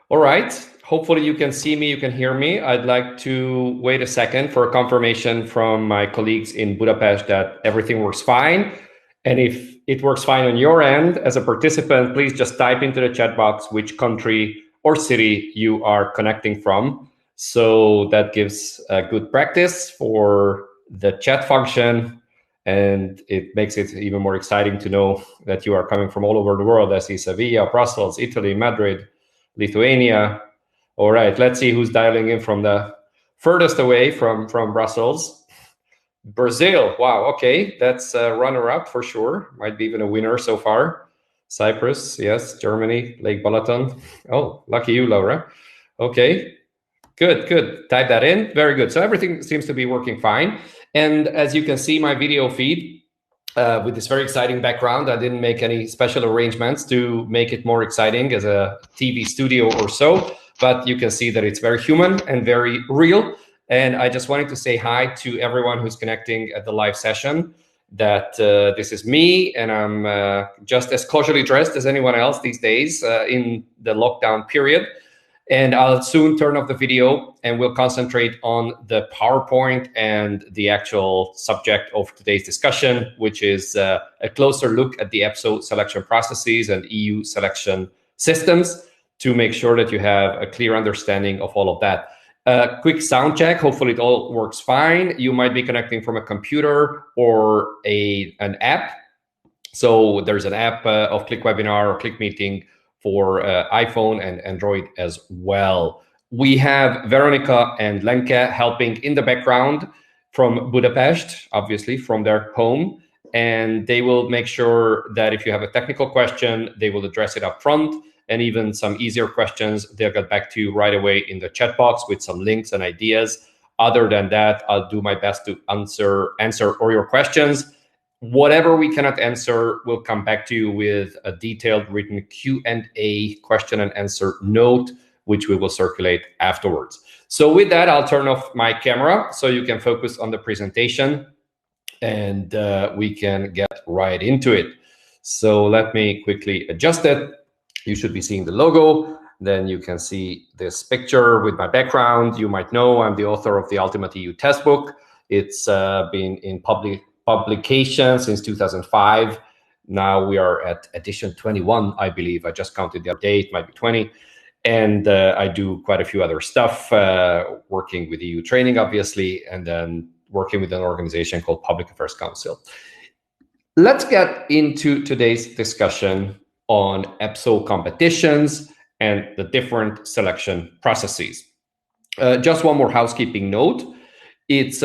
All right. Hopefully you can see me, you can hear me. I'd like to wait a second for a confirmation from my colleagues in Budapest that everything works fine. And if it works fine on your end as a participant, please just type into the chat box which country or city you are connecting from. So that gives a good practice for the chat function. And it makes it even more exciting to know that you are coming from all over the world. I see Sevilla, Brussels, Italy, Madrid, Lithuania. All right, let's see who's dialing in from the furthest away from Brussels. Brazil, wow, okay, that's a runner-up for sure. Might be even a winner so far. Cyprus, yes, Germany, Lake Balaton. Oh, lucky you, Laura. Okay, good. Type that in, very good. So everything seems to be working fine. And as you can see, my video feed, with this very exciting background, I didn't make any special arrangements to make it more exciting as a TV studio or so, but you can see that it's very human and very real. And I just wanted to say hi to everyone who's connecting at the live session, that this is me, and I'm just as casually dressed as anyone else these days in the lockdown period. And I'll soon turn off the video and we'll concentrate on the PowerPoint and the actual subject of today's discussion, which is a closer look at the EPSO selection processes and EU selection systems to make sure that you have a clear understanding of all of that. Quick sound check. Hopefully it all works fine. You might be connecting from a computer or an app. So there's an app of Click Webinar or Click Meeting for iPhone and Android as well. We have Veronica and Lenka helping in the background from Budapest, obviously from their home, and they will make sure that if you have a technical question, they will address it up front, and even some easier questions, they'll get back to you right away in the chat box with some links and ideas. Other than that, I'll do my best to answer all your questions. Whatever we cannot answer, we'll come back to you with a detailed written Q&A, question and answer note, which we will circulate afterwards. So with that, I'll turn off my camera so you can focus on the presentation, and we can get right into it. So let me quickly adjust it. You should be seeing the logo. Then you can see this picture with my background. You might know I'm the author of the Ultimate EU Textbook. It's been in publication since 2005. Now we are at edition 21, I believe. I just counted the other day, it might be 20. And I do quite a few other stuff, working with EU training, obviously, and then working with an organization called Public Affairs Council. Let's get into today's discussion on EPSO competitions and the different selection processes. Just one more housekeeping note. It's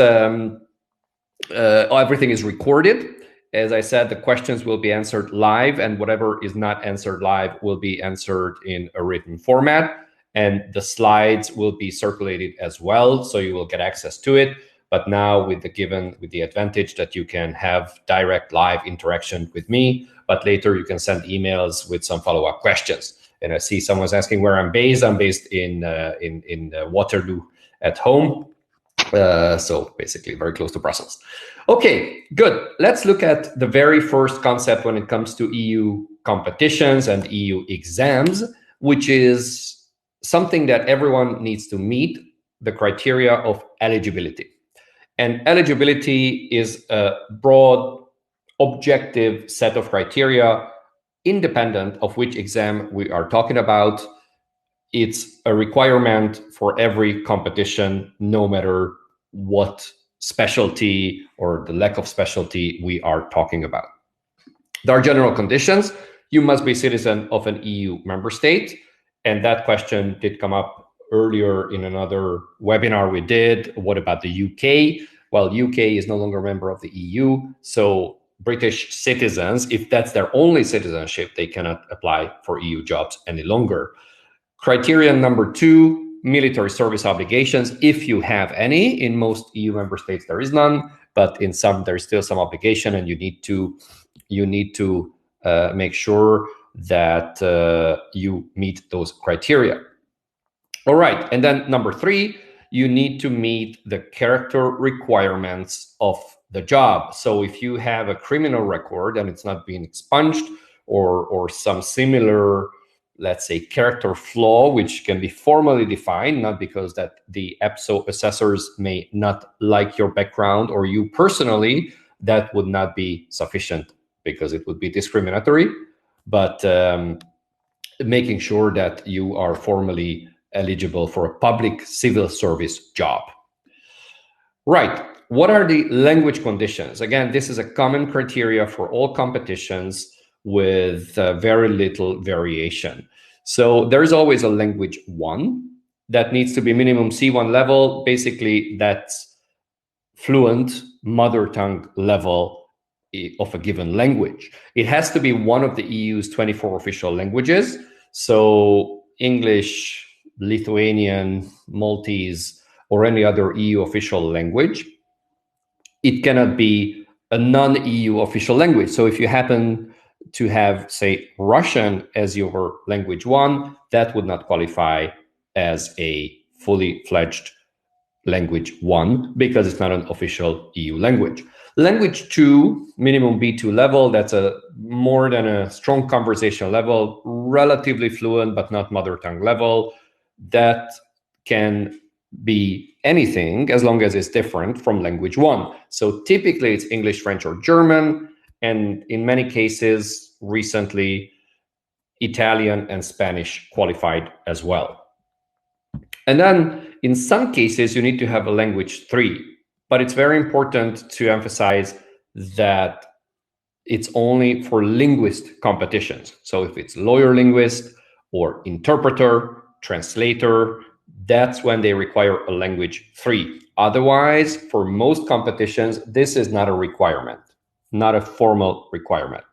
everything is recorded. As I said, the questions will be answered live, and whatever is not answered live will be answered in a written format, and the slides will be circulated as well, so you will get access to it. But now with the advantage that you can have direct live interaction with me, but later you can send emails with some follow-up questions. And I see someone's asking where I'm based. I'm based in Waterloo at home. So basically very close to Brussels. Okay, good. Let's look at the very first concept when it comes to EU competitions and EU exams, which is something that everyone needs to meet, the criteria of eligibility. And eligibility is a broad, objective set of criteria, independent of which exam we are talking about. It's a requirement for every competition, no matter what specialty or the lack of specialty we are talking about. There are general conditions. You must be citizen of an EU member state. And that question did come up earlier in another webinar we did. What about the UK? Well, UK is no longer a member of the EU. So British citizens, if that's their only citizenship, they cannot apply for EU jobs any longer. Criterion number 2, military service obligations, if you have any. In most EU member states, there is none, but in some, there's still some obligation, and you need to make sure that you meet those criteria. All right, and then number 3, you need to meet the character requirements of the job. So if you have a criminal record and it's not being expunged, or some similar let's say, character flaw, which can be formally defined, not because that the EPSO assessors may not like your background or you personally, that would not be sufficient because it would be discriminatory, but making sure that you are formally eligible for a public civil service job. Right. What are the language conditions? Again, this is a common criteria for all competitions with very little variation. So there's always a language 1 that needs to be minimum C1 level. Basically, that's fluent mother tongue level of a given language. It has to be one of the EU's 24 official languages. So English, Lithuanian, Maltese, or any other EU official language. It cannot be a non-EU official language. So if you happen to have, say, Russian as your language 1, that would not qualify as a fully fledged language 1 because it's not an official EU language. Language 2, minimum B2 level, that's a more than a strong conversational level, relatively fluent but not mother tongue level. That can be anything as long as it's different from language 1. So typically it's English, French, or German, and in many cases recently Italian and Spanish qualified as well. And then in some cases, you need to have a language 3, but it's very important to emphasize that it's only for linguist competitions. So if it's lawyer linguist or interpreter, translator, that's when they require a language 3. Otherwise, for most competitions, this is not a requirement, not a formal requirement.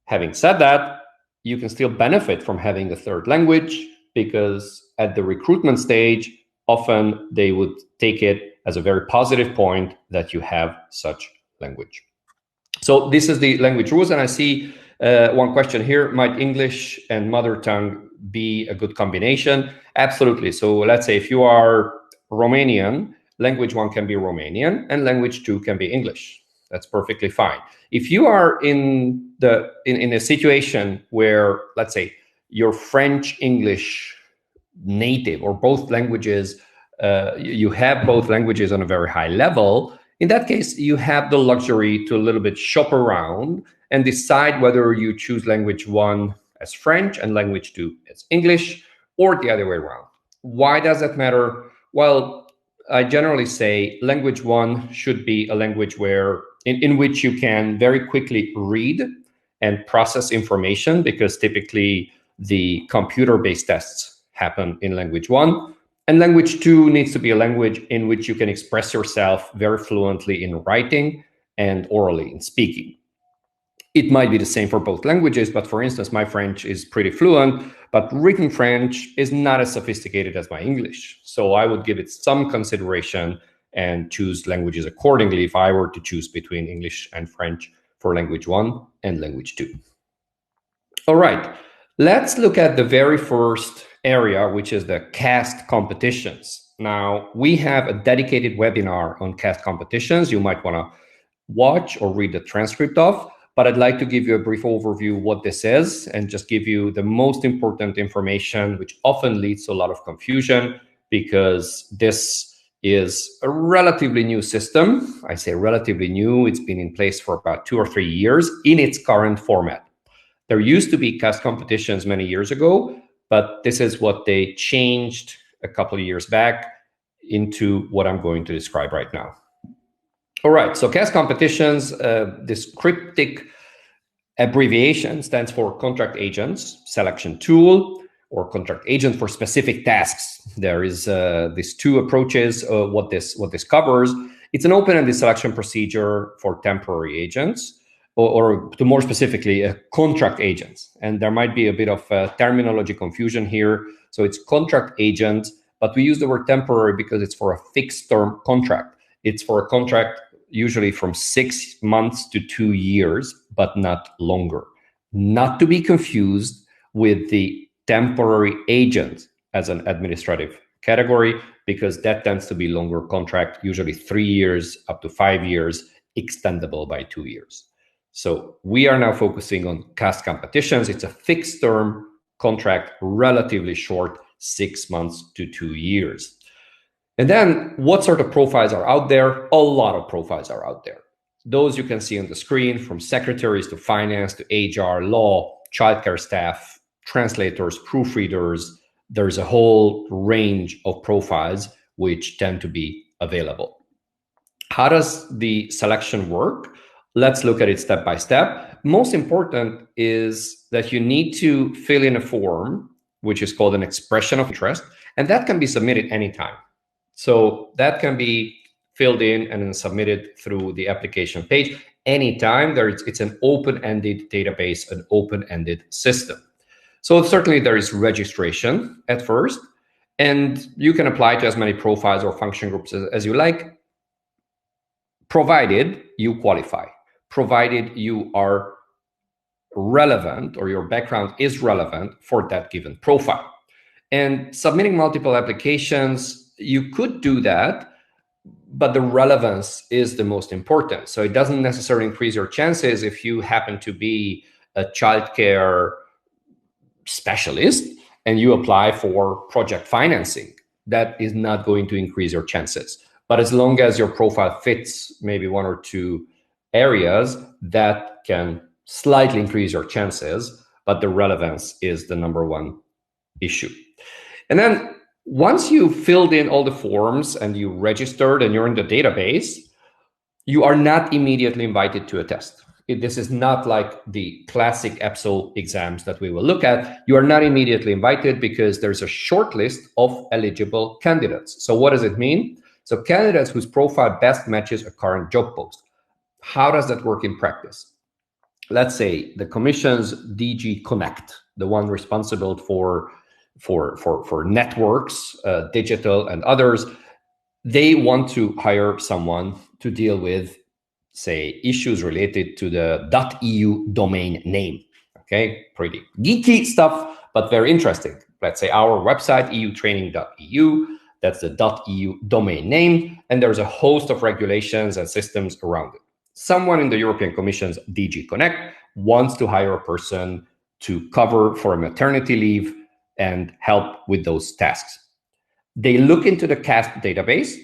Having said that, you can still benefit from having a third language because at the recruitment stage, often they would take it as a very positive point that you have such language. So this is the language rules, and I see one question here: might English and mother tongue be a good combination? Absolutely. So let's say if you are Romanian, language 1 can be Romanian, and language 2 can be English. That's perfectly fine. If you are in a situation where, let's say, you're French English native or both languages, you have both languages on a very high level, in that case, you have the luxury to a little bit shop around and decide whether you choose language 1 as French and language 2 as English, or the other way around. Why does that matter? Well, I generally say language 1 should be a language where in which you can very quickly read and process information, because typically the computer-based tests happen in language 1. And language 2 needs to be a language in which you can express yourself very fluently in writing and orally in speaking. It might be the same for both languages, but for instance, my French is pretty fluent, but written French is not as sophisticated as my English. So I would give it some consideration and choose languages accordingly if I were to choose between English and French for language 1 and language 2. All right, let's look at the very first area, which is the CAST competitions. Now, we have a dedicated webinar on CAST competitions you might want to watch or read the transcript of, but I'd like to give you a brief overview of what this is and just give you the most important information, which often leads to a lot of confusion because this is a relatively new system. I say relatively new, it's been in place for about 2 or 3 years in its current format. There used to be CAST competitions many years ago, but this is what they changed a couple of years back into what I'm going to describe right now. All right, so CAST competitions, this cryptic abbreviation stands for Contract Agents Selection Tool, or Contract Agent for specific tasks. There is these 2 approaches. What this covers, it's an open-ended selection procedure for temporary agents, or to more specifically, contract agents. And there might be a bit of terminology confusion here. So it's contract agent, but we use the word temporary because it's for a fixed-term contract. It's for a contract usually from 6 months to 2 years, but not longer. Not to be confused with the temporary agent as an administrative category, because that tends to be longer contract, usually 3 years up to 5 years, extendable by 2 years. So we are now focusing on CAST competitions. It's a fixed term contract relatively short, 6 months to 2 years. And then what sort of profiles are out there? A lot of profiles are out there. Those you can see on the screen, from secretaries to finance to HR, law, childcare staff, translators, proofreaders. There's a whole range of profiles which tend to be available. How does the selection work? Let's look at it step by step. Most important is that you need to fill in a form, which is called an expression of interest, and that can be submitted anytime. So that can be filled in and then submitted through the application page anytime. It's an open-ended database, an open-ended system. So certainly there is registration at first, and you can apply to as many profiles or function groups as you like, provided you qualify, provided you are relevant or your background is relevant for that given profile. And submitting multiple applications, you could do that, but the relevance is the most important. So it doesn't necessarily increase your chances if you happen to be a childcare specialist and you apply for project financing. That is not going to increase your chances. But as long as your profile fits maybe one or two areas, that can slightly increase your chances, but the relevance is the number one issue. And then once you filled in all the forms and you registered and you're in the database, you are not immediately invited to a test. This is not like the classic EPSO exams that we will look at. You are not immediately invited because there's a short list of eligible candidates. So what does it mean? So candidates whose profile best matches a current job post. How does that work in practice? Let's say the Commission's DG Connect, the one responsible for networks, digital and others, they want to hire someone to deal with, say, issues related to the .eu domain name. Okay, pretty geeky stuff, but very interesting. Let's say our website, eutraining.eu, that's the .eu domain name, and there's a host of regulations and systems around it. Someone in the European Commission's DG Connect wants to hire a person to cover for a maternity leave and help with those tasks. They look into the CAST database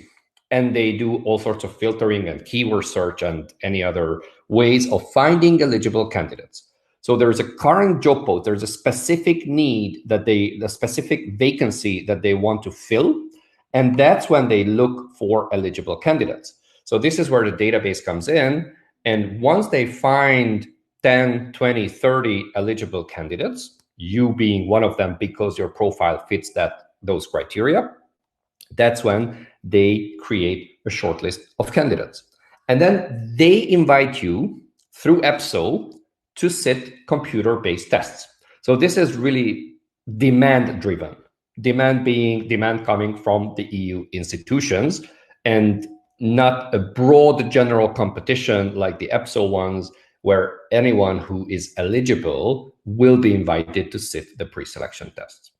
and they do all sorts of filtering and keyword search and any other ways of finding eligible candidates. So there's a current job post, there's a specific need the specific vacancy that they want to fill, and that's when they look for eligible candidates. So this is where the database comes in, and once they find 10, 20, 30 eligible candidates, you being one of them because your profile fits those criteria, that's when they create a short list of candidates. And then they invite you through EPSO to sit computer-based tests. So this is really demand-driven. Demand coming from the EU institutions and not a broad general competition like the EPSO ones, where anyone who is eligible will be invited to sit the pre-selection tests.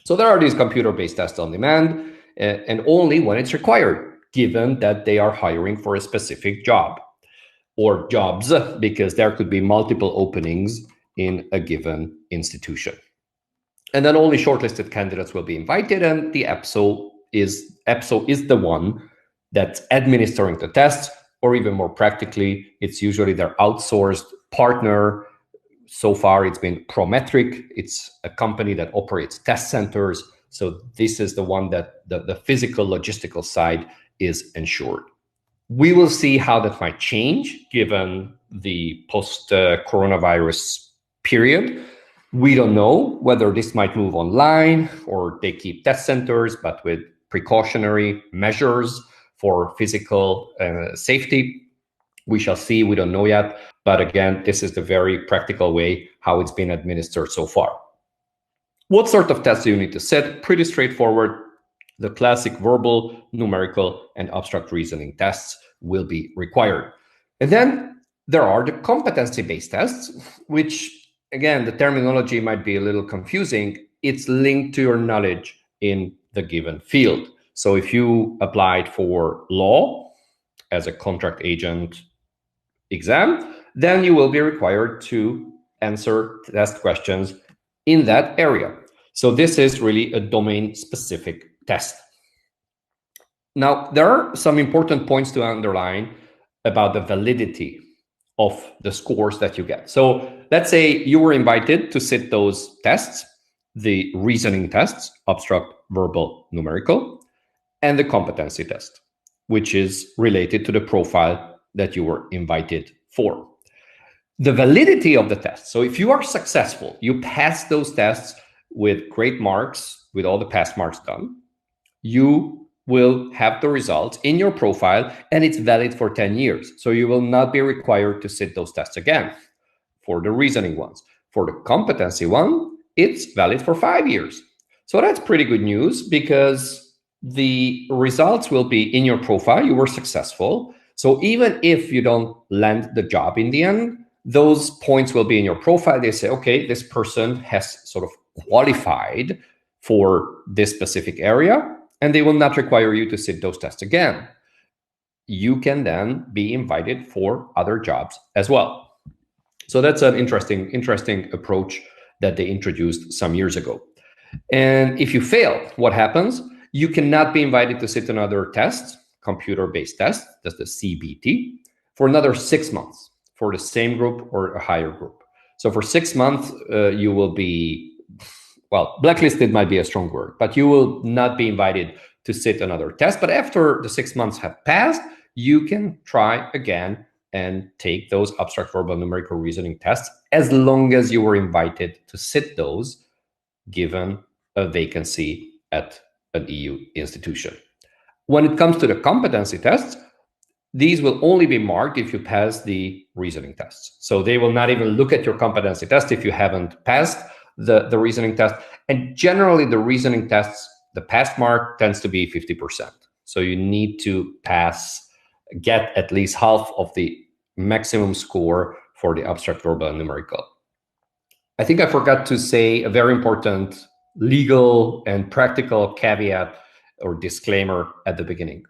So there are these computer-based tests on demand, and only when it's required, given that they are hiring for a specific job or jobs, because there could be multiple openings in a given institution. And then only shortlisted candidates will be invited, and the EPSO is the one that's administering the tests, or even more practically, it's usually their outsourced partner. So far, it's been Prometric. It's a company that operates test centers. So this is the one that the physical logistical side is ensured. We will see how that might change given the post-coronavirus period. We don't know whether this might move online or they keep test centers, but with precautionary measures for physical safety. We shall see. We don't know yet. But again, this is the very practical way how it's been administered so far. What sort of tests do you need to set? Pretty straightforward. The classic verbal, numerical, and abstract reasoning tests will be required. And then there are the competency-based tests, which, again, the terminology might be a little confusing. It's linked to your knowledge in the given field. So if you applied for law as a contract agent exam, then you will be required to answer test questions in that area. So this is really a domain-specific test. Now, there are some important points to underline about the validity of the scores that you get. So let's say you were invited to sit those tests, the reasoning tests, abstract, verbal, numerical, and the competency test, which is related to the profile that you were invited for. The validity of the test. So if you are successful, you pass those tests with great marks, with all the pass marks done, you will have the results in your profile, and it's valid for 10 years. So you will not be required to sit those tests again for the reasoning ones. For the competency one, it's valid for 5 years. So that's pretty good news, because the results will be in your profile. You were successful. So even if you don't land the job in the end, those points will be in your profile. They say, okay, this person has sort of qualified for this specific area, and they will not require you to sit those tests again. You can then be invited for other jobs as well. So that's an interesting approach that they introduced some years ago. And if you fail, what happens? You cannot be invited to sit another test, computer-based test, that's the CBT, for another 6 months for the same group or a higher group. So for 6 months, you will be, well, blacklisted might be a strong word, but you will not be invited to sit another test. But after the 6 months have passed, you can try again and take those abstract, verbal, numerical, reasoning tests, as long as you were invited to sit those, given a vacancy at an EU institution. When it comes to the competency tests, these will only be marked if you pass the reasoning tests. So they will not even look at your competency test if you haven't passed the reasoning test. And generally, the reasoning tests, the pass mark tends to be 50%. So you need to get at least half of the maximum score for the abstract, verbal, and numerical. I think I forgot to say a very important legal and practical caveat or disclaimer at the beginning.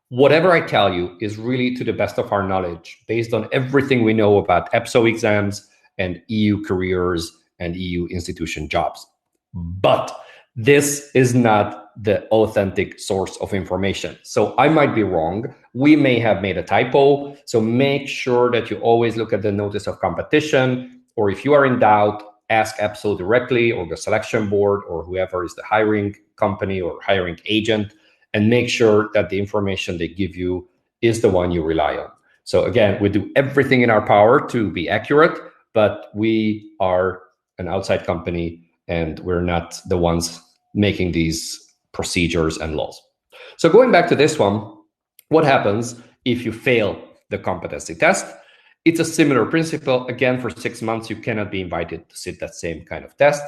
Whatever I tell you is really to the best of our knowledge, based on everything we know about EPSO exams and EU careers and EU institution jobs. But this is not the authentic source of information. So I might be wrong. We may have made a typo. So make sure that you always look at the notice of competition, or if you are in doubt, ask EPSO directly, or the selection board, or whoever is the hiring company or hiring agent, and make sure that the information they give you is the one you rely on. So again, we do everything in our power to be accurate, but we are an outside company and we're not the ones making these procedures and laws. So going back to this one, what happens if you fail the competency test? It's a similar principle. Again, for 6 months, you cannot be invited to sit that same kind of test.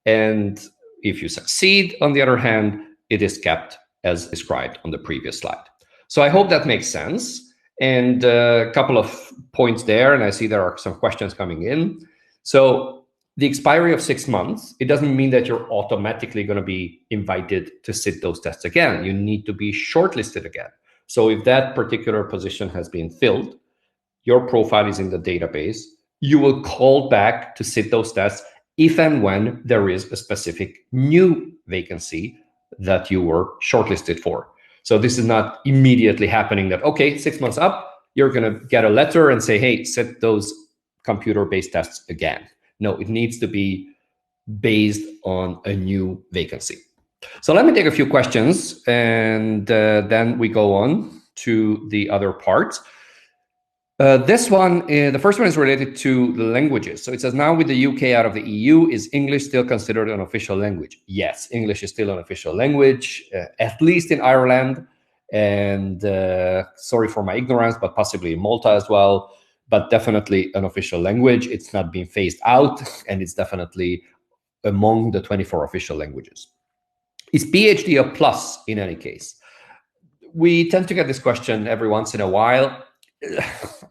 And if you succeed, on the other hand, it is kept as described on the previous slide. So I hope that makes sense. And a couple of points there, and I see there are some questions coming in. So the expiry of 6 months, it doesn't mean that you're automatically going to be invited to sit those tests again. You need to be shortlisted again. So if that particular position has been filled, your profile is in the database, you will call back to sit those tests if and when there is a specific new vacancy that you were shortlisted for. So this is not immediately happening that, okay, 6 months up, you're going to get a letter and say, hey, sit those computer-based tests again. No, it needs to be based on a new vacancy. So let me take a few questions, and then we go on to the other parts. This one, the first one is related to the languages. So it says, now with the UK out of the EU, is English still considered an official language? Yes, English is still an official language, at least in Ireland. And sorry for my ignorance, but possibly in Malta as well. But definitely an official language. It's not being phased out, and it's definitely among the 24 official languages. Is PhD a plus in any case? We tend to get this question every once in a while.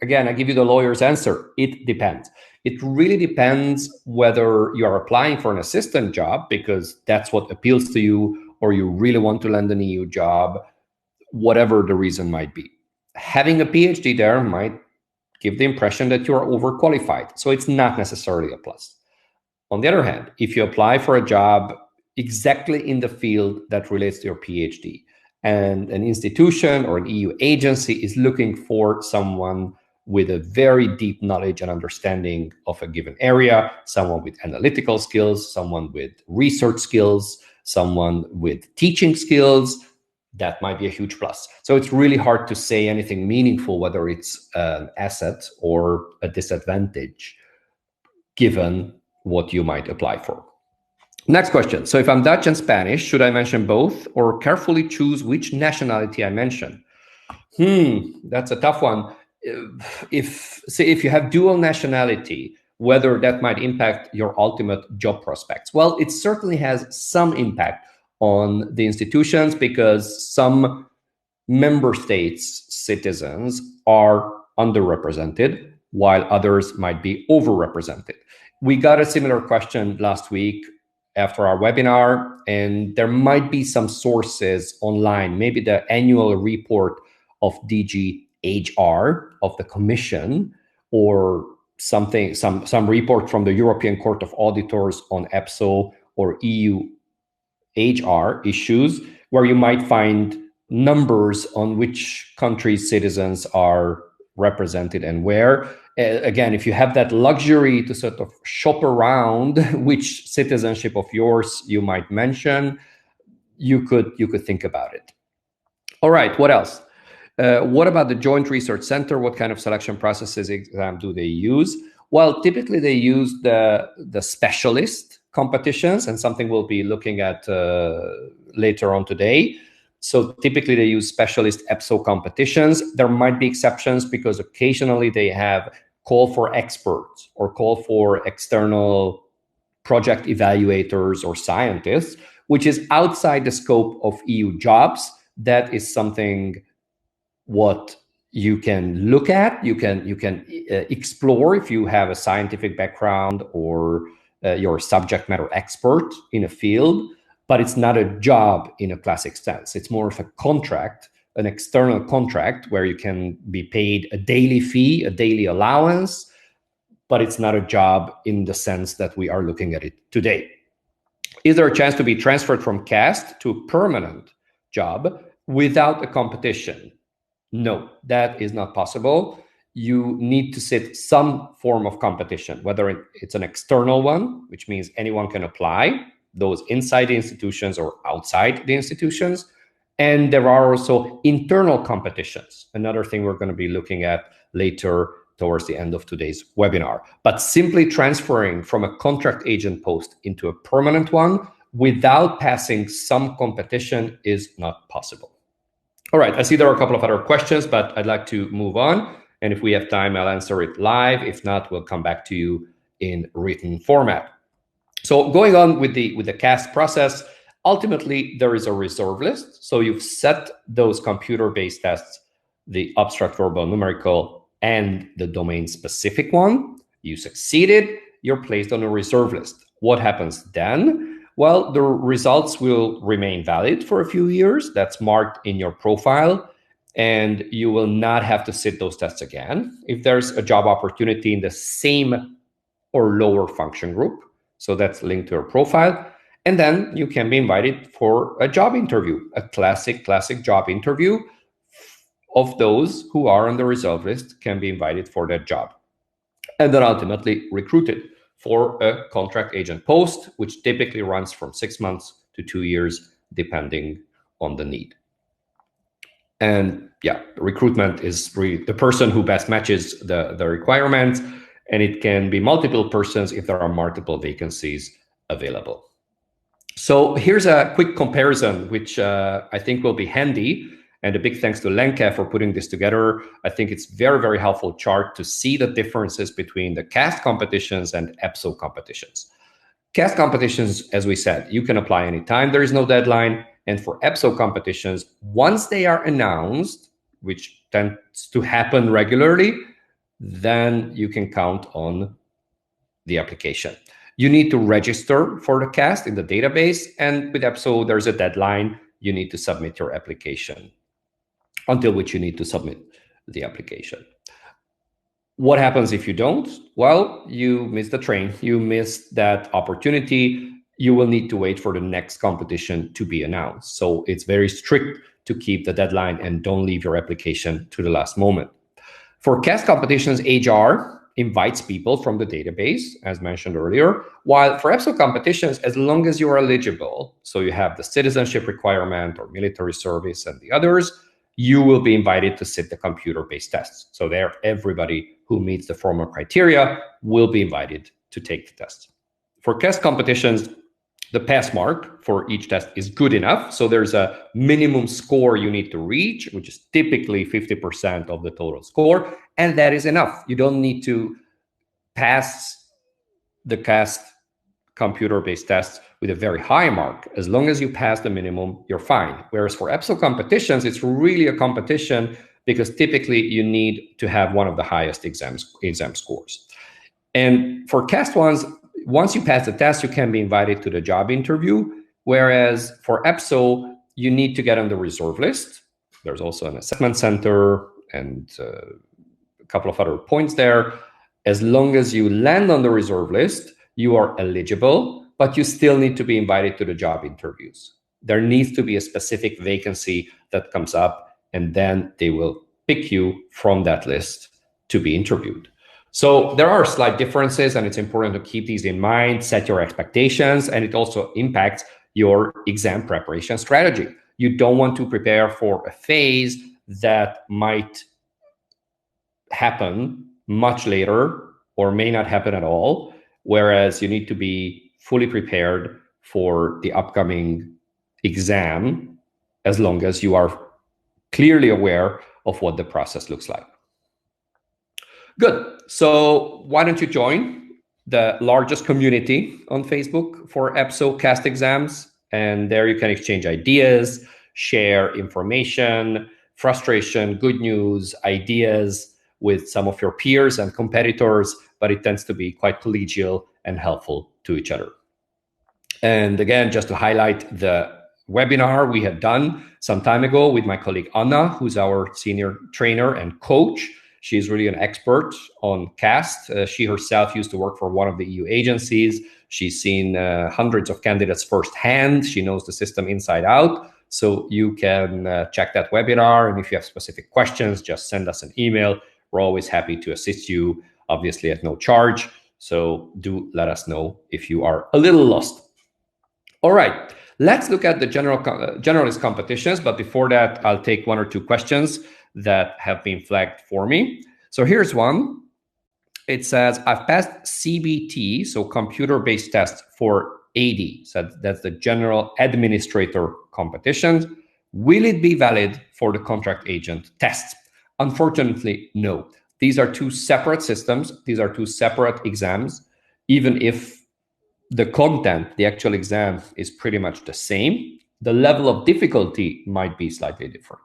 Again, I give you the lawyer's answer. It depends. It really depends whether you are applying for an assistant job because that's what appeals to you, or you really want to land an EU job, whatever the reason might be. Having a PhD there might give the impression that you are overqualified. So it's not necessarily a plus. On the other hand, if you apply for a job exactly in the field that relates to your PhD, and an institution or an EU agency is looking for someone with a very deep knowledge and understanding of a given area, someone with analytical skills, someone with research skills, someone with teaching skills, that might be a huge plus. So it's really hard to say anything meaningful, whether it's an asset or a disadvantage, given what you might apply for. Next question. So if I'm Dutch and Spanish, should I mention both or carefully choose which nationality I mention? That's a tough one. If you have dual nationality, whether that might impact your ultimate job prospects. Well, it certainly has some impact on the institutions, because some member states' citizens are underrepresented while others might be overrepresented. We got a similar question last week after our webinar, and there might be some sources online, maybe the annual report of DG HR of the Commission, or something, some report from the European Court of Auditors on EPSO or EU HR issues, where you might find numbers on which countries' citizens are represented and where. Again, if you have that luxury to sort of shop around which citizenship of yours you might mention, you could think about it. All right, what else? What about the Joint Research Center? What kind of selection processes exam do they use? Well, typically they use the specialist competitions, and something we'll be looking at later on today. So typically they use specialist EPSO competitions. There might be exceptions, because occasionally they have call for experts or call for external project evaluators or scientists, which is outside the scope of EU jobs. That is something what you can look at, you can explore if you have a scientific background or you're a subject matter expert in a field, but it's not a job in a classic sense. It's more of a contract, an external contract where you can be paid a daily fee, a daily allowance, but it's not a job in the sense that we are looking at it today. Is there a chance to be transferred from CAST to a permanent job without a competition? No, that is not possible. You need to set some form of competition, whether it's an external one, which means anyone can apply, those inside the institutions or outside the institutions. And there are also internal competitions, another thing we're going to be looking at later towards the end of today's webinar. But simply transferring from a contract agent post into a permanent one without passing some competition is not possible. All right, I see there are a couple of other questions, but I'd like to move on. And if we have time, I'll answer it live. If not, we'll come back to you in written format. So going on with the CAST process, ultimately there is a reserve list. So you've set those computer-based tests, the abstract, verbal, numerical, and the domain-specific one. You succeeded, you're placed on a reserve list. What happens then? Well, the results will remain valid for a few years. That's marked in your profile, and you will not have to sit those tests again. If there's a job opportunity in the same or lower function group, so that's linked to your profile, and then you can be invited for a job interview, a classic job interview. Of those who are on the reserve list can be invited for that job, and then ultimately recruited for a contract agent post, which typically runs from 6 months to 2 years, depending on the need. And yeah, recruitment is really the person who best matches the requirements, and it can be multiple persons if there are multiple vacancies available. So here's a quick comparison, which I think will be handy. And a big thanks to Lenka for putting this together. I think it's very, very helpful chart to see the differences between the CAST competitions and EPSO competitions. CAST competitions, as we said, you can apply anytime. There is no deadline. And for EPSO competitions, once they are announced, which tends to happen regularly, then you can count on the application. You need to register for the CAST in the database. And with EPSO, there's a deadline. You need to submit your application, until which you need to submit the application. What happens if you don't? Well, you miss the train, you miss that opportunity. You will need to wait for the next competition to be announced. So it's very strict to keep the deadline and don't leave your application to the last moment. For CAST competitions, HR invites people from the database, as mentioned earlier, while for EPSO competitions, as long as you are eligible, so you have the citizenship requirement or military service and the others, you will be invited to sit the computer-based tests. So there, everybody who meets the formal criteria will be invited to take the test. For CAST competitions, the pass mark for each test is good enough. So there's a minimum score you need to reach, which is typically 50% of the total score. And that is enough. You don't need to pass the CAST computer-based tests with a very high mark. As long as you pass the minimum, you're fine. Whereas for EPSO competitions, it's really a competition because typically you need to have one of the highest exam scores. And for CAST ones, once you pass the test, you can be invited to the job interview. Whereas for EPSO, you need to get on the reserve list. There's also an assessment center and a couple of other points there. As long as you land on the reserve list, you are eligible, but you still need to be invited to the job interviews. There needs to be a specific vacancy that comes up, and then they will pick you from that list to be interviewed. So there are slight differences, and it's important to keep these in mind, set your expectations, and it also impacts your exam preparation strategy. You don't want to prepare for a phase that might happen much later or may not happen at all, whereas you need to be fully prepared for the upcoming exam as long as you are clearly aware of what the process looks like. Good. So why don't you join the largest community on Facebook for EPSO CAST exams? And there you can exchange ideas, share information, frustration, good news, ideas with some of your peers and competitors, but it tends to be quite collegial and helpful to each other. And again, just to highlight the webinar we had done some time ago with my colleague Anna, who's our senior trainer and coach. She's really an expert on CAST. She herself used to work for one of the EU agencies. She's seen hundreds of candidates firsthand. She knows the system inside out. So you can check that webinar. And if you have specific questions, just send us an email. We're always happy to assist you, obviously at no charge. So do let us know if you are a little lost. All right, let's look at the generalist competitions. But before that, I'll take one or two questions that have been flagged for me. So here's one. It says, I've passed CBT, so computer-based test for AD. So that's the General Administrator competition. Will it be valid for the contract agent test? Unfortunately, no. These are two separate systems. These are two separate exams. Even if the content, the actual exam, is pretty much the same, the level of difficulty might be slightly different.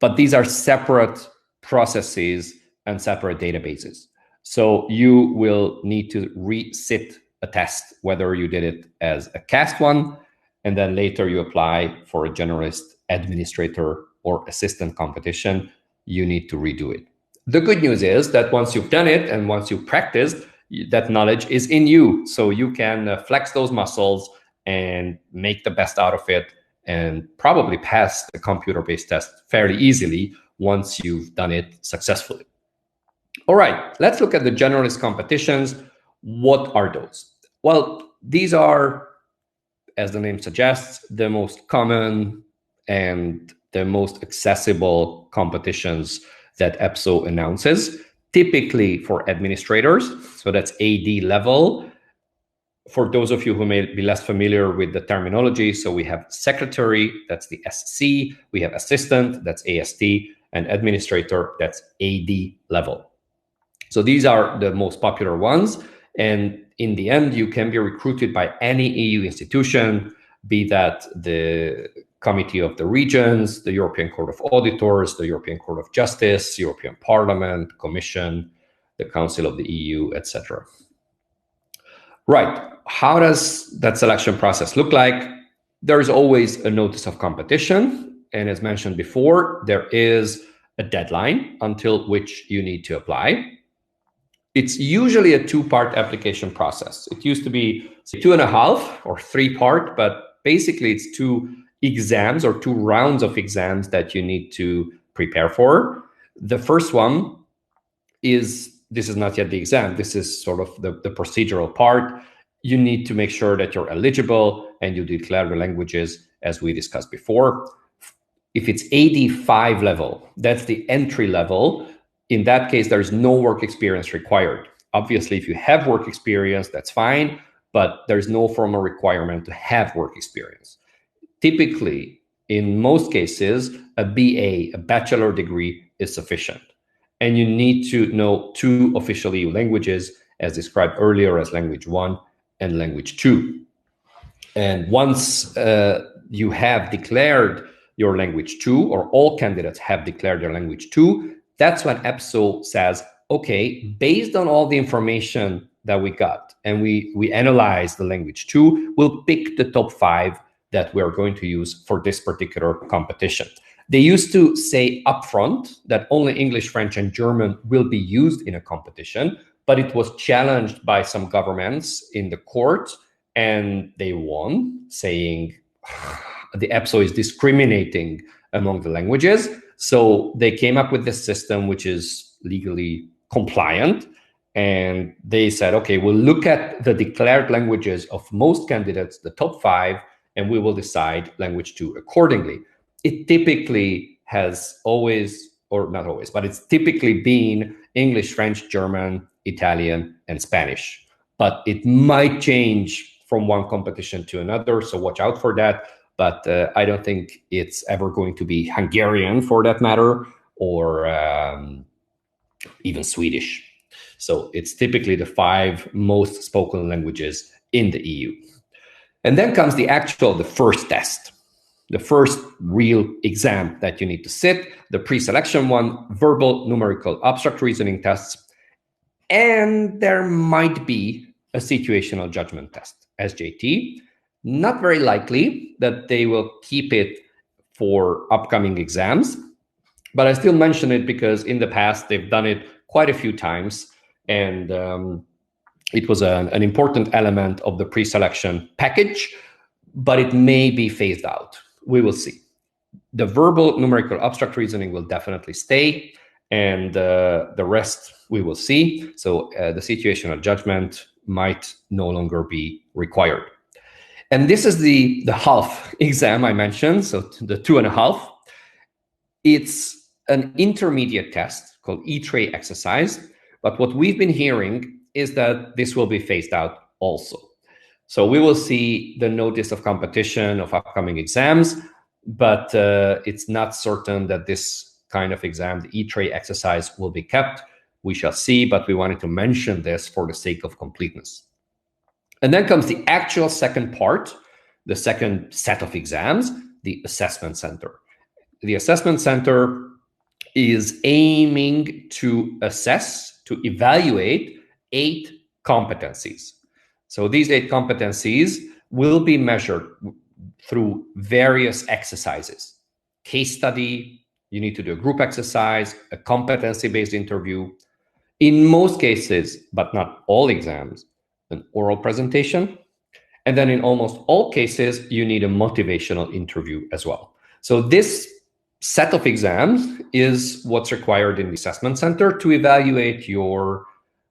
But these are separate processes and separate databases. So you will need to resit a test, whether you did it as a CAST one, and then later you apply for a generalist, administrator, or assistant competition. You need to redo it. The good news is that once you've done it and once you've practiced, that knowledge is in you. So you can flex those muscles and make the best out of it and probably pass the computer-based test fairly easily once you've done it successfully. All right, let's look at the generalist competitions. What are those? Well, these are, as the name suggests, the most common and the most accessible competitions that EPSO announces, typically for administrators. So that's AD level. For those of you who may be less familiar with the terminology, so we have secretary, that's the SC, we have assistant, that's AST, and administrator, that's AD level. So these are the most popular ones. And in the end, you can be recruited by any EU institution, be that the Committee of the Regions, the European Court of Auditors, the European Court of Justice, European Parliament, Commission, the Council of the EU, etc. Right. How does that selection process look like? There is always a notice of competition. And as mentioned before, there is a deadline until which you need to apply. It's usually a 2-part application process. It used to be 2.5 or 3-part, but basically it's 2 exams or 2 rounds of exams that you need to prepare for. The first one this is not yet the exam. This is sort of the procedural part. You need to make sure that you're eligible and you declare the languages as we discussed before. If it's AD5 level, that's the entry level. In that case, there's no work experience required. Obviously, if you have work experience, that's fine, but there's no formal requirement to have work experience. Typically, in most cases, a BA, a bachelor degree, is sufficient. And you need to know 2 official EU languages, as described earlier as language 1 and language 2. And once you have declared your language 2, or all candidates have declared their language 2, that's when EPSO says, okay, based on all the information that we got, and we analyze the language 2, we'll pick the top 5 that we're going to use for this particular competition. They used to say upfront that only English, French, and German will be used in a competition, but it was challenged by some governments in the court, and they won, saying the EPSO is discriminating among the languages. So they came up with this system, which is legally compliant, and they said, okay, we'll look at the declared languages of most candidates, the top 5, and we will decide language 2 accordingly. It typically has always, or not always, but it's typically been English, French, German, Italian, and Spanish. But it might change from one competition to another, so watch out for that. But I don't think it's ever going to be Hungarian, for that matter, or even Swedish. So it's typically the 5 most spoken languages in the EU. And then comes the first test. The first real exam that you need to sit, the pre-selection one, verbal, numerical, abstract reasoning tests, and there might be a situational judgment test, SJT. Not very likely that they will keep it for upcoming exams, but I still mention it because in the past they've done it quite a few times, and it was an important element of the pre-selection package, but it may be phased out. We will see. The verbal, numerical, abstract reasoning will definitely stay, and the rest we will see. So the situational judgment might no longer be required. And this is the half exam I mentioned, so the 2.5. It's an intermediate test called E-tray exercise, but what we've been hearing is that this will be phased out also. So we will see the notice of competition of upcoming exams, but it's not certain that this kind of exam, the E-tray exercise, will be kept. We shall see, but we wanted to mention this for the sake of completeness. And then comes the actual second part, the second set of exams, the assessment center. The assessment center is aiming to assess, to evaluate 8 competencies. So these 8 competencies will be measured through various exercises. Case study, you need to do a group exercise, a competency-based interview. In most cases, but not all exams, an oral presentation. And then in almost all cases, you need a motivational interview as well. So this set of exams is what's required in the assessment center to evaluate your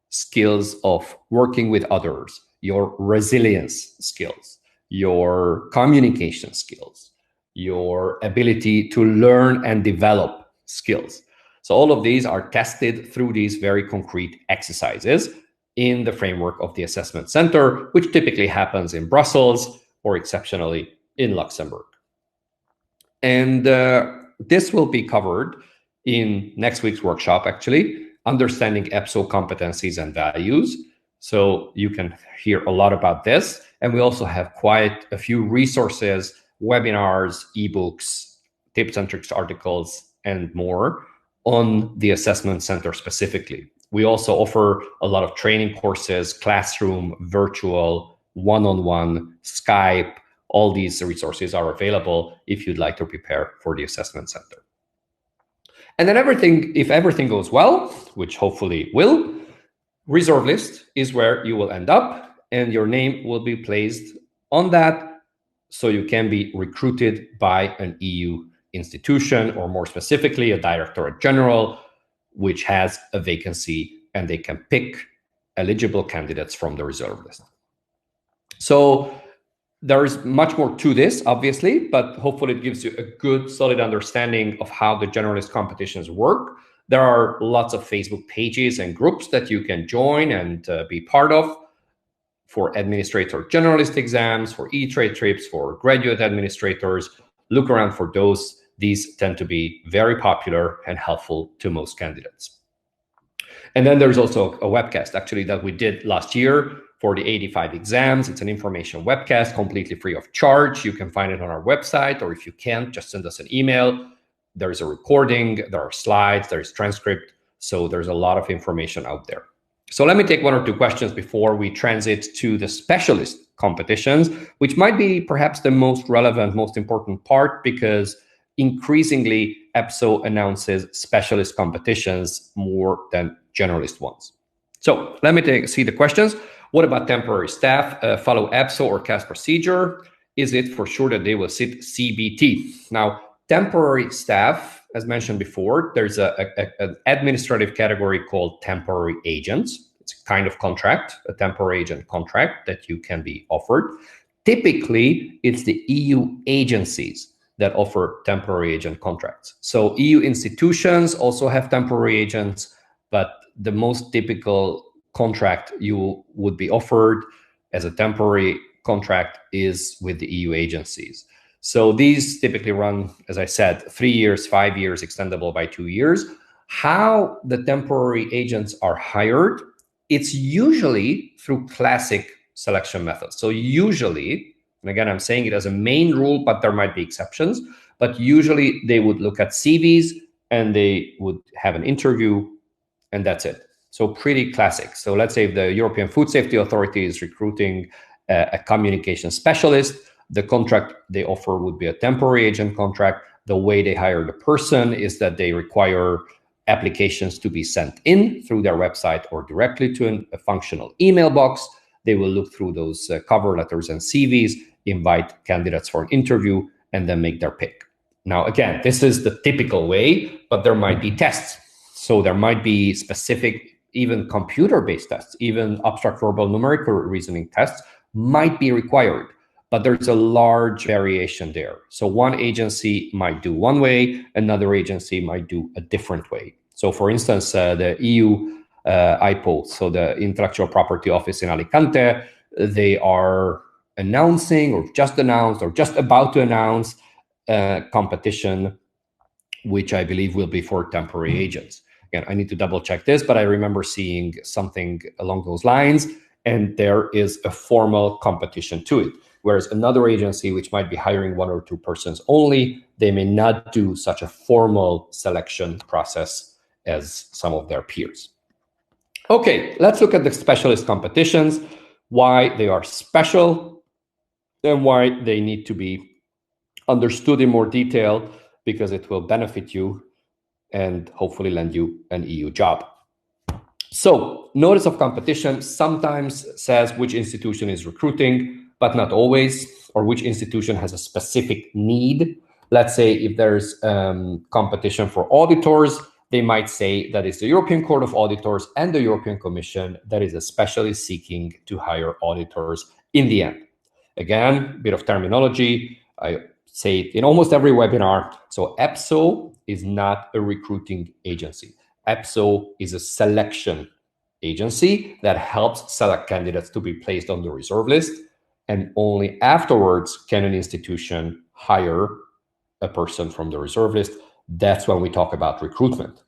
skills of working with others, your resilience skills, your communication skills, your ability to learn and develop skills. So all of these are tested through these very concrete exercises in the framework of the assessment center, which typically happens in Brussels or exceptionally in Luxembourg. And this will be covered in next week's workshop, actually, understanding EPSO competencies and values. So you can hear a lot about this. And we also have quite a few resources, webinars, ebooks, tips and tricks articles, and more on the assessment center specifically. We also offer a lot of training courses, classroom, virtual, one-on-one, Skype. All these resources are available if you'd like to prepare for the assessment center. And then if everything goes well, which hopefully will, Reserve list is where you will end up, and your name will be placed on that, so you can be recruited by an EU institution, or more specifically, a Directorate General, which has a vacancy, and they can pick eligible candidates from the reserve list. So there is much more to this, obviously, but hopefully it gives you a good, solid understanding of how the generalist competitions work. There are lots of Facebook pages and groups that you can join and be part of for administrator generalist exams, for e-trade trips, for graduate administrators. Look around for those. These tend to be very popular and helpful to most candidates. And then there's also a webcast, actually, that we did last year for the 85 exams. It's an information webcast, completely free of charge. You can find it on our website, or if you can't, just send us an email. There's a recording, there are slides, there's transcript. So there's a lot of information out there. So let me take one or two questions before we transit to the specialist competitions, which might be perhaps the most relevant, most important part, because increasingly EPSO announces specialist competitions more than generalist ones. So let me see the questions. What about temporary staff? Follow EPSO or CAS procedure? Is it for sure that they will sit CBT? Now, temporary staff, as mentioned before, there's an administrative category called temporary agents. It's a kind of contract, a temporary agent contract that you can be offered. Typically, it's the EU agencies that offer temporary agent contracts. So EU institutions also have temporary agents, but the most typical contract you would be offered as a temporary contract is with the EU agencies. So these typically run, as I said, 3 years, 5 years, extendable by 2 years. How the temporary agents are hired, it's usually through classic selection methods. So usually, and again, I'm saying it as a main rule, but there might be exceptions, but usually they would look at CVs and they would have an interview, and that's it. So pretty classic. So let's say if the European Food Safety Authority is recruiting a communication specialist, the contract they offer would be a temporary agent contract. The way they hire the person is that they require applications to be sent in through their website or directly to a functional email box. They will look through those cover letters and CVs, invite candidates for an interview, and then make their pick. Now, again, this is the typical way, but there might be tests. So there might be specific, even computer-based tests, even abstract verbal numerical reasoning tests might be required, but there's a large variation there. So one agency might do one way, another agency might do a different way. So for instance, the EU IPO, so the Intellectual Property Office in Alicante, they are announcing or just announced or just about to announce a competition, which I believe will be for temporary agents. Again, I need to double check this, but I remember seeing something along those lines, and there is a formal competition to it. Whereas another agency, which might be hiring 1 or 2 persons only, they may not do such a formal selection process as some of their peers. Okay, let's look at the specialist competitions, why they are special, and why they need to be understood in more detail, because it will benefit you and hopefully land you an EU job. So notice of competition sometimes says which institution is recruiting, but not always, or which institution has a specific need. Let's say if there's competition for auditors, they might say that it's the European Court of Auditors and the European Commission that is especially seeking to hire auditors in the end. Again, a bit of terminology. I say it in almost every webinar. So EPSO is not a recruiting agency. EPSO is a selection agency that helps select candidates to be placed on the reserve list, and only afterwards can an institution hire a person from the reserve list. That's when we talk about recruitment.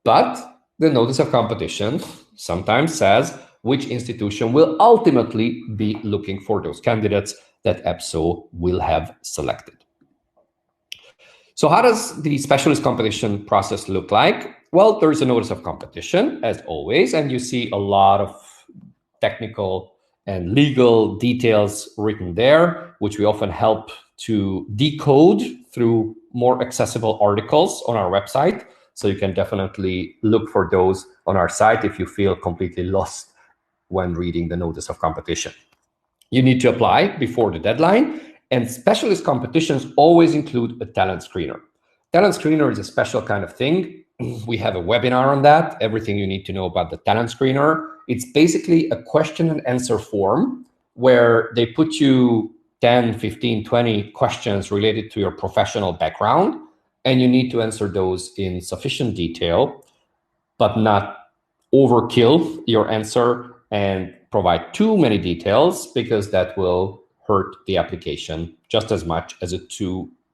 But the notice of competition sometimes says which institution will ultimately be looking for those candidates that EPSO will have selected. So how does the specialist competition process look like? Well, there's a notice of competition, as always, and you see a lot of technical and legal details written there, which we often help to decode through more accessible articles on our website. So you can definitely look for those on our site if you feel completely lost when reading the notice of competition. You need to apply before the deadline, and specialist competitions always include a talent screener. Talent screener is a special kind of thing. We have a webinar on that, everything you need to know about the talent screener. It's basically a question and answer form where they put you 10, 15, 20 questions related to your professional background, and you need to answer those in sufficient detail, but not overkill your answer and provide too many details, because that will hurt the application just as much as an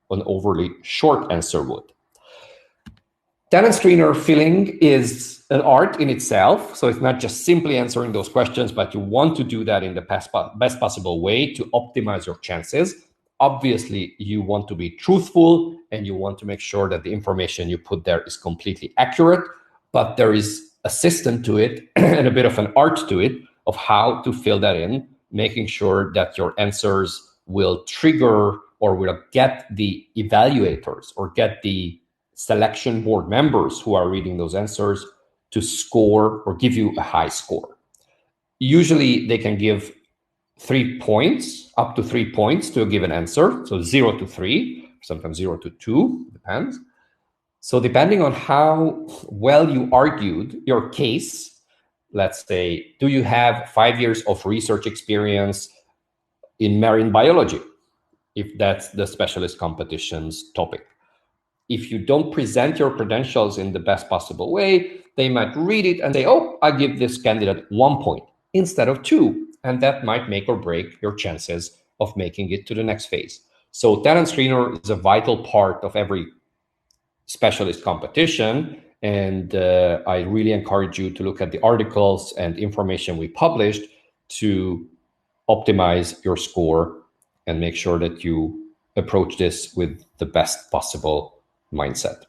overly short answer would. Talent screener filling is an art in itself. So it's not just simply answering those questions, but you want to do that in the best possible way to optimize your chances. Obviously, you want to be truthful and you want to make sure that the information you put there is completely accurate, but there is a system to it and a bit of an art to it of how to fill that in, making sure that your answers will trigger or will get the evaluators or get the selection board members who are reading those answers to score or give you a high score. Usually they can give 3 points, up to 3 points to a given answer. So 0 to 3, sometimes 0 to 2, depends. So depending on how well you argued your case, let's say, do you have 5 years of research experience in marine biology, if that's the specialist competition's topic? If you don't present your credentials in the best possible way, they might read it and say, oh, I give this candidate 1 point instead of 2. And that might make or break your chances of making it to the next phase. So talent screener is a vital part of every specialist competition. And I really encourage you to look at the articles and information we published to optimize your score and make sure that you approach this with the best possible mindset.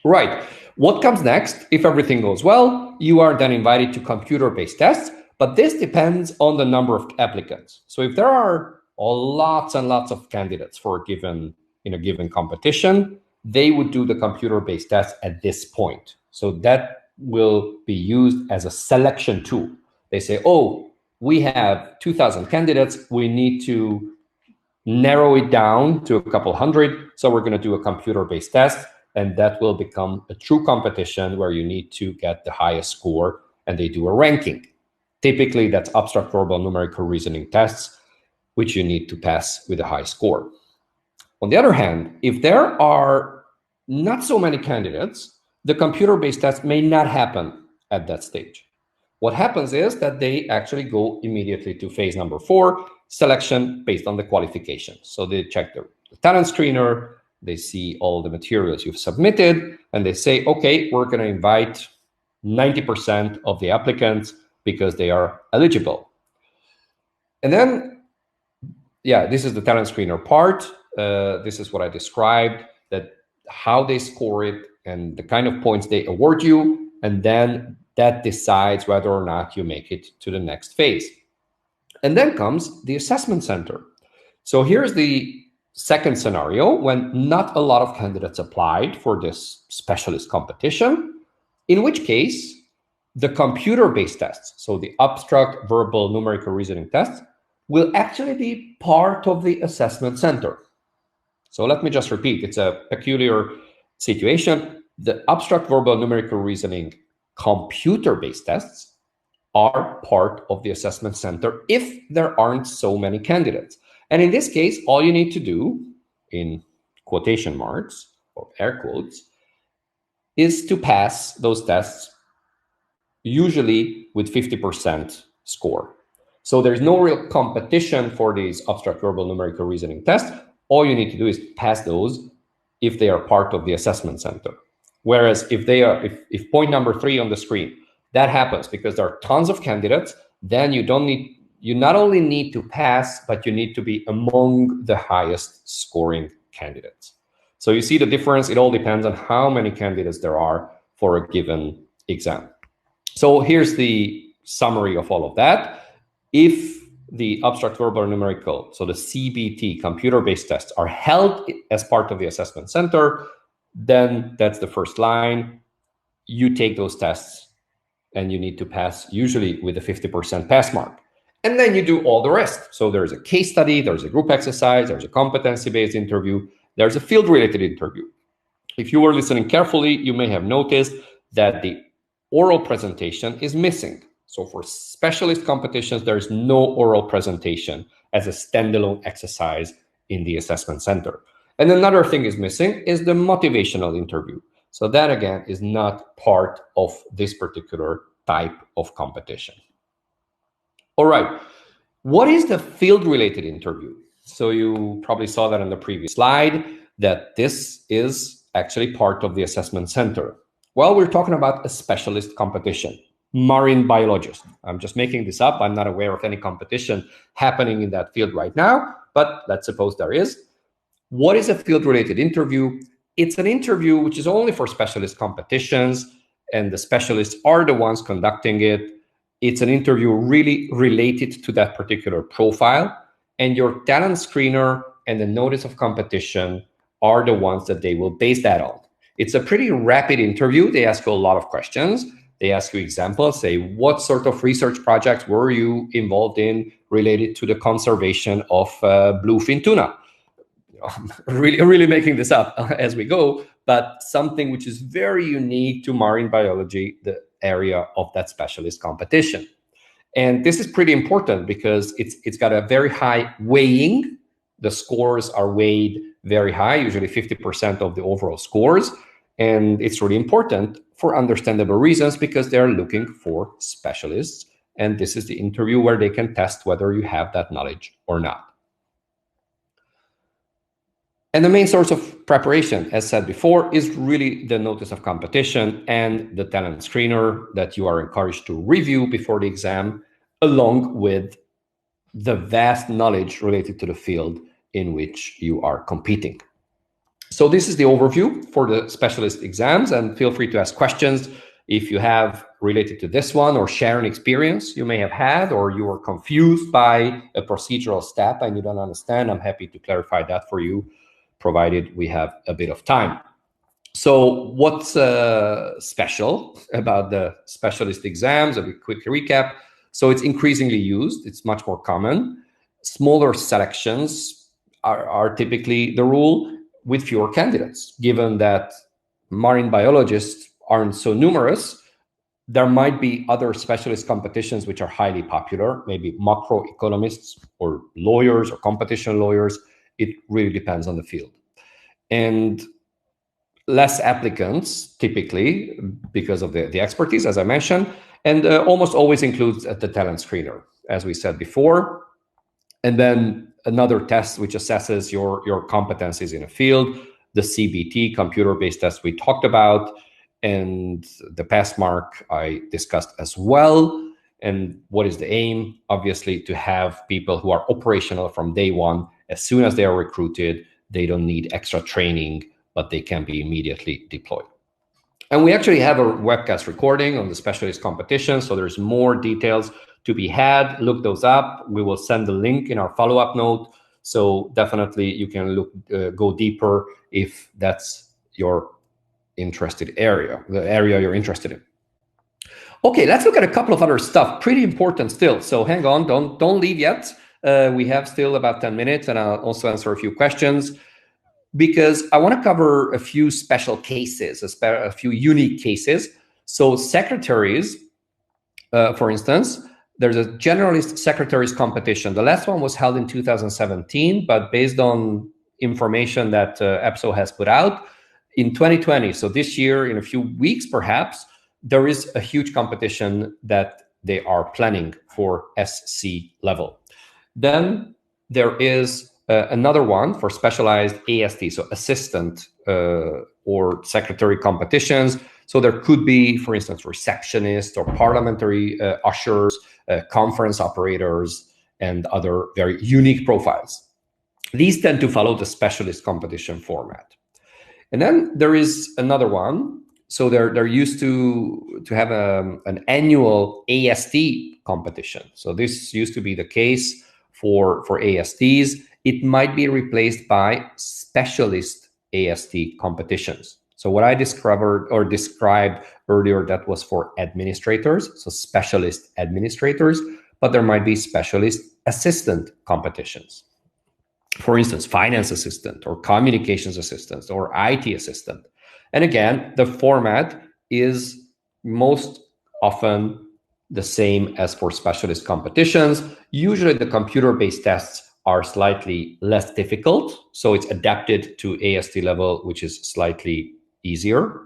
Right. What comes next? If everything goes well, you are then invited to computer-based tests, but this depends on the number of applicants. So if there are lots and lots of candidates in a given competition, they would do the computer-based test at this point. So that will be used as a selection tool. They say, oh, we have 2,000 candidates. We need to narrow it down to a couple hundred. So we're going to do a computer-based test, and that will become a true competition where you need to get the highest score, and they do a ranking. Typically, that's abstract, verbal, numerical reasoning tests, which you need to pass with a high score. On the other hand, if there are not so many candidates, the computer-based test may not happen at that stage. What happens is that they actually go immediately to phase number 4, selection based on the qualifications. So they check the talent screener, they see all the materials you've submitted, and they say, okay, we're going to invite 90% of the applicants because they are eligible. And then, yeah, this is the talent screener part. This is what I described, that how they score it and the kind of points they award you, and then that decides whether or not you make it to the next phase. And then comes the assessment center. So here's the second scenario when not a lot of candidates applied for this specialist competition, in which case the computer-based tests, so the abstract, verbal, numerical reasoning tests, will actually be part of the assessment center. So let me just repeat, it's a peculiar situation. The abstract, verbal, numerical reasoning computer-based tests are part of the assessment center if there aren't so many candidates. And in this case, all you need to do, in quotation marks or air quotes, is to pass those tests, usually with 50% score. So there's no real competition for these abstract, verbal, numerical reasoning tests. All you need to do is pass those if they are part of the assessment center. Whereas if they are, if point number 3 on the screen, that happens because there are tons of candidates, then you not only need to pass, but you need to be among the highest scoring candidates. So you see the difference. It all depends on how many candidates there are for a given exam. So here's the summary of all of that. If the abstract, verbal, or numerical, so the CBT, computer-based tests, are held as part of the assessment center, Then that's the first line. You take those tests and you need to pass, usually with a 50% pass mark. And then you do all the rest. So there's a case study, there's a group exercise, there's a competency-based interview, there's a field-related interview. If you were listening carefully, you may have noticed that the oral presentation is missing. So for specialist competitions, there's no oral presentation as a standalone exercise in the assessment center. And another thing is missing is the motivational interview. So that, again, is not part of this particular type of competition. All right, what is the field-related interview? So you probably saw that on the previous slide, that this is actually part of the assessment center. Well, we're talking about a specialist competition, marine biologist. I'm just making this up. I'm not aware of any competition happening in that field right now, but let's suppose there is. What is a field-related interview? It's an interview which is only for specialist competitions, and the specialists are the ones conducting it. It's an interview really related to that particular profile, and your talent screener and the notice of competition are the ones that they will base that on. It's a pretty rapid interview. They ask you a lot of questions. They ask you examples, say, what sort of research projects were you involved in related to the conservation of bluefin tuna? I'm really making this up as we go, but something which is very unique to marine biology, the area of that specialist competition. And this is pretty important because it's got a very high weighing. The scores are weighed very high, usually 50% of the overall scores. And it's really important for understandable reasons because they're looking for specialists. And this is the interview where they can test whether you have that knowledge or not. And the main source of preparation, as said before, is really the notice of competition and the talent screener that you are encouraged to review before the exam, along with the vast knowledge related to the field in which you are competing. So this is the overview for the specialist exams, and feel free to ask questions if you have related to this one, or share an experience you may have had, or you are confused by a procedural step and you don't understand. I'm happy to clarify that for you, provided we have a bit of time. So what's special about the specialist exams? A quick recap. So it's increasingly used. It's much more common. Smaller selections are typically the rule, with fewer candidates. Given that marine biologists aren't so numerous, there might be other specialist competitions which are highly popular, maybe macroeconomists or lawyers or competition lawyers. It really depends on the field. And less applicants, typically, because of the expertise, as I mentioned, and almost always includes the talent screener, as we said before. And then another test which assesses your competencies in a field, the CBT, computer-based test we talked about, and the pass mark I discussed as well. And what is the aim? Obviously, to have people who are operational from day one. As soon as they are recruited, they don't need extra training, but they can be immediately deployed. And we actually have a webcast recording on the specialist competition, so there's more details to be had. Look those up. We will send the link in our follow-up note, so definitely you can go deeper if that's your interested area, the area you're interested in. Okay, let's look at a couple of other stuff, pretty important still. So hang on, don't leave yet. We have still about 10 minutes, and I'll also answer a few questions, because I want to cover a few special cases, a few unique cases. So secretaries, for instance, there's a generalist secretaries competition. The last one was held in 2017, but based on information that EPSO has put out, in 2020, so this year, in a few weeks perhaps, there is a huge competition that they are planning for SC level. Then there is another one for specialized AST, so assistant or secretary competitions. So there could be, for instance, receptionists or parliamentary ushers, conference operators, and other very unique profiles. These tend to follow the specialist competition format. And then there is another one. So they're used to have an annual AST competition. So this used to be the case for ASTs. It might be replaced by specialist AST competitions. So what I discovered or described earlier, that was for administrators, so specialist administrators, but there might be specialist assistant competitions. For instance, finance assistant or communications assistant or IT assistant. And again, the format is most often the same as for specialist competitions. Usually the computer-based tests are slightly less difficult, so it's adapted to AST level, which is slightly easier.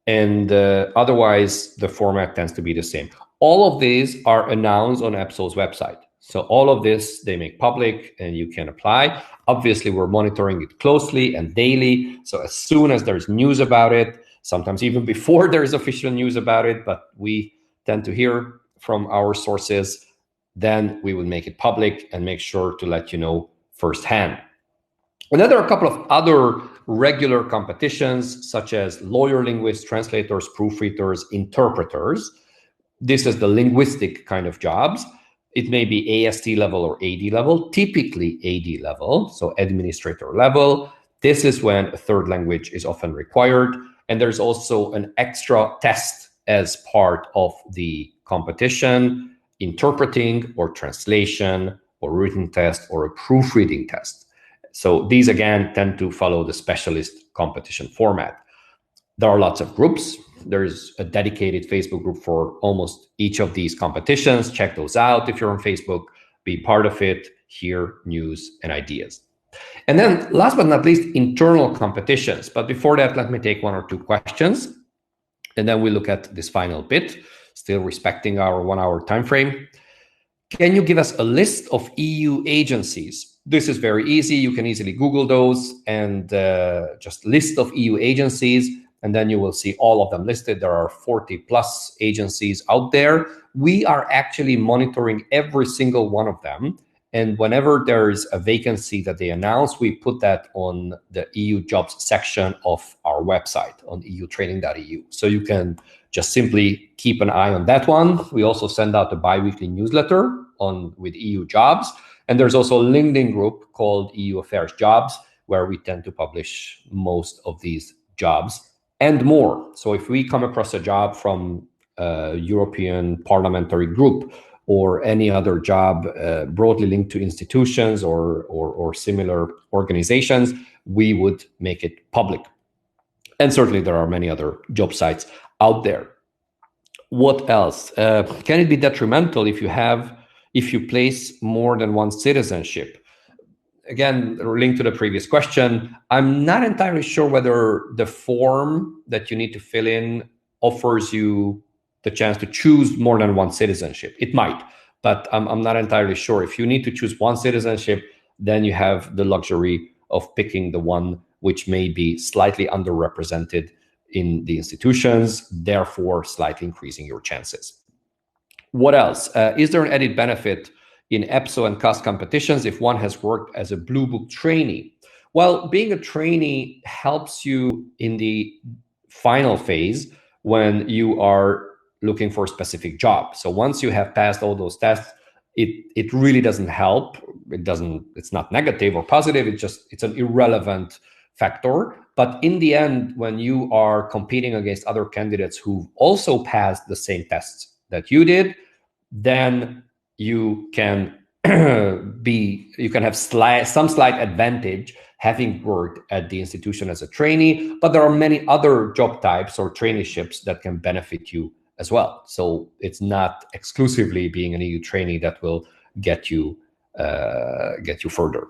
And otherwise, the format tends to be the same. All of these are announced on EPSO's website. So all of this, they make public and you can apply. Obviously, we're monitoring it closely and daily. So as soon as there's news about it, sometimes even before there's official news about it, but we tend to hear from our sources, then we will make it public and make sure to let you know firsthand. And then there are a couple of other regular competitions, such as lawyer linguists, translators, proofreaders, interpreters. This is the linguistic kind of jobs. It may be AST level or AD level, typically AD level, so administrator level. This is when a third language is often required. And there's also an extra test as part of the competition, interpreting or translation or written test or a proofreading test. So these, again, tend to follow the specialist competition format. There are lots of groups. There's a dedicated Facebook group for almost each of these competitions. Check those out if you're on Facebook. Be part of it, hear news and ideas. And then last but not least, internal competitions. But before that, let me take one or two questions. And then we look at this final bit, still respecting our 1 hour time frame. Can you give us a list of EU agencies? This is very easy. You can easily Google those and just list of EU agencies, and then you will see all of them listed. There are 40 plus agencies out there. We are actually monitoring every single one of them. And whenever there's a vacancy that they announce, we put that on the EU jobs section of our website on eutraining.eu. So you can just simply keep an eye on that one. We also send out a bi-weekly newsletter with EU jobs. And there's also a LinkedIn group called EU Affairs Jobs, where we tend to publish most of these jobs and more. So if we come across a job from a European parliamentary group or any other job broadly linked to institutions or similar organizations, we would make it public. And certainly there are many other job sites out there. What else? Can it be detrimental if you place more than one citizenship? Again, linked to the previous question, I'm not entirely sure whether the form that you need to fill in offers you the chance to choose more than one citizenship. It might, but I'm not entirely sure. If you need to choose one citizenship, then you have the luxury of picking the one which may be slightly underrepresented in the institutions, therefore slightly increasing your chances. What else? Is there an added benefit in EPSO and CAS competitions if one has worked as a Blue Book trainee? Well, being a trainee helps you in the final phase when you are looking for a specific job. So once you have passed all those tests, it really doesn't help. It's not negative or positive. It's an irrelevant factor. But in the end, when you are competing against other candidates who also passed the same tests that you did, then you can have some slight advantage having worked at the institution as a trainee, but there are many other job types or traineeships that can benefit you as well. So it's not exclusively being an EU trainee that will get you further.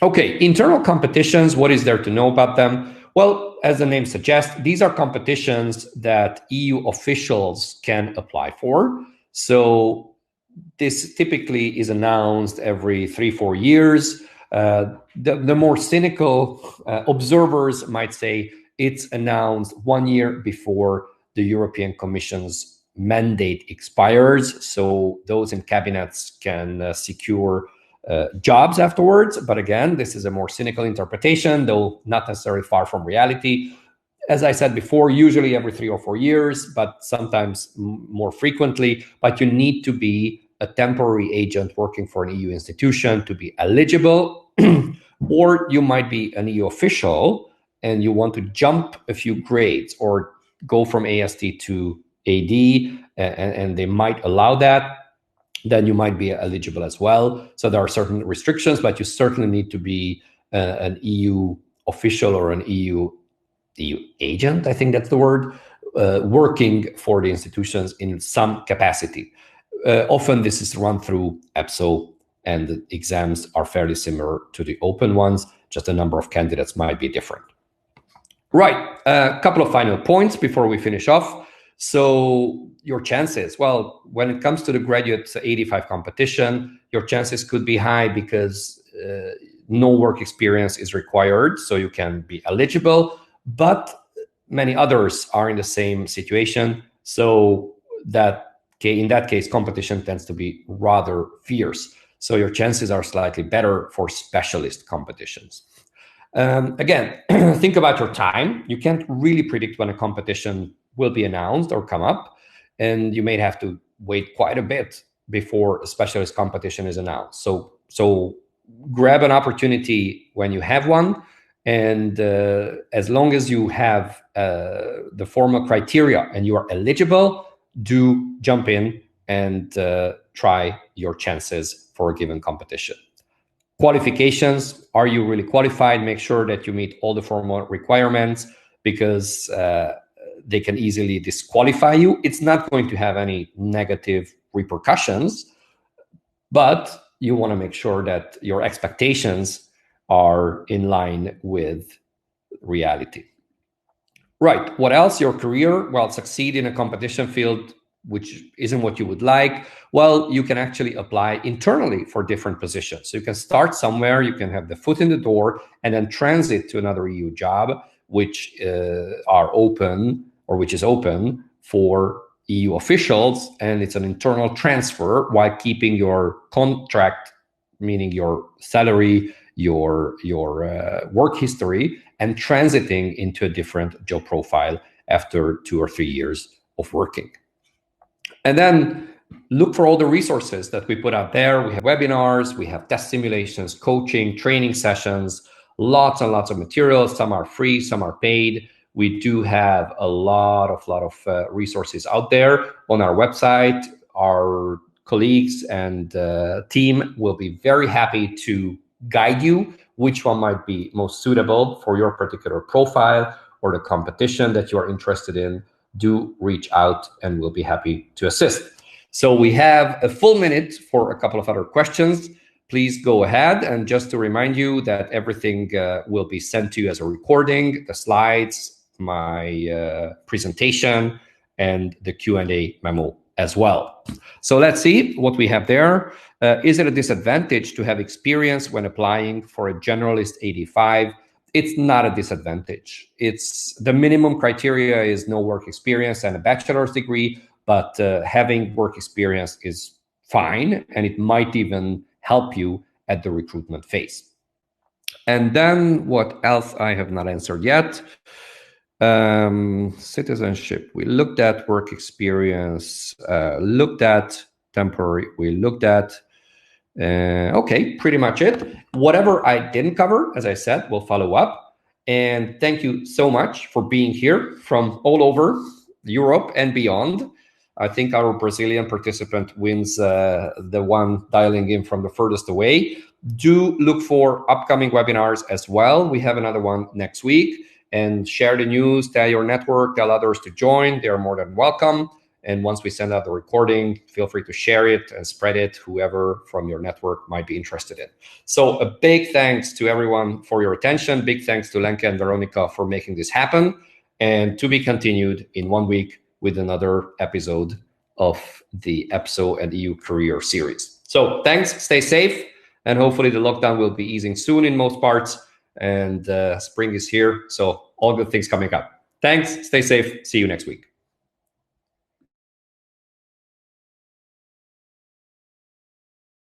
Okay, internal competitions, what is there to know about them? Well, as the name suggests, these are competitions that EU officials can apply for. So this typically is announced every 3-4 years. The more cynical observers might say it's announced 1 year before the European Commission's mandate expires. So those in cabinets can secure jobs afterwards. But again, this is a more cynical interpretation, though not necessarily far from reality. As I said before, usually every 3 or 4 years, but sometimes more frequently. But you need to be a temporary agent working for an EU institution to be eligible, or you might be an EU official and you want to jump a few grades or go from AST to AD, and they might allow that, then you might be eligible as well. So there are certain restrictions, but you certainly need to be an EU official or an EU agent, I think that's the word, working for the institutions in some capacity. Often this is run through EPSO, and the exams are fairly similar to the open ones, just the number of candidates might be different. Right, a couple of final points before we finish off. So your chances, well, when it comes to the graduate 85 competition, your chances could be high because no work experience is required, so you can be eligible, but many others are in the same situation. So that in that case, competition tends to be rather fierce. So your chances are slightly better for specialist competitions. Again, think about your time. You can't really predict when a competition will be announced or come up, and you may have to wait quite a bit before a specialist competition is announced. So grab an opportunity when you have one, and as long as you have the formal criteria and you are eligible, do jump in and try your chances for a given competition. Qualifications, are you really qualified? Make sure that you meet all the formal requirements, because they can easily disqualify you. It's not going to have any negative repercussions, but you want to make sure that your expectations are in line with reality. Right, what else? Your career, well, succeed in a competition field which isn't what you would like, well, you can actually apply internally for different positions. So you can start somewhere, you can have the foot in the door, and then transit to another EU job, which are open, or which is open for EU officials, and it's an internal transfer while keeping your contract, meaning your salary, your work history, and transiting into a different job profile after 2 or 3 years of working. And then look for all the resources that we put out there. We have webinars, we have test simulations, coaching, training sessions, lots and lots of materials. Some are free, some are paid. We do have a lot of resources out there on our website. Our colleagues and team will be very happy to guide you which one might be most suitable for your particular profile or the competition that you are interested in. Do reach out and we'll be happy to assist. So we have a full minute for a couple of other questions. Please go ahead. And just to remind you that everything will be sent to you as a recording, the slides, my presentation, and the Q&A memo as well. So let's see what we have there. Is it a disadvantage to have experience when applying for a Generalist 85? It's not a disadvantage. It's the minimum criteria is no work experience and a bachelor's degree, but having work experience is fine, and it might even help you at the recruitment phase. And then what else I have not answered yet? Citizenship. We looked at work experience, looked at temporary, we looked at okay, pretty much it. Whatever I didn't cover, as I said, we'll follow up. And thank you so much for being here from all over Europe and beyond. I think our Brazilian participant wins the one dialing in from the furthest away. Do look for upcoming webinars as well. We have another one next week. And share the news, tell your network, tell others to join. They are more than welcome. And once we send out the recording, feel free to share it and spread it, whoever from your network might be interested in. So a big thanks to everyone for your attention. Big thanks to Lenka and Veronica for making this happen. And to be continued in 1 week with another episode of the EPSO and EU Career Series. So thanks, stay safe, and hopefully the lockdown will be easing soon in most parts. And spring is here, so all good things coming up. Thanks, stay safe, see you next week.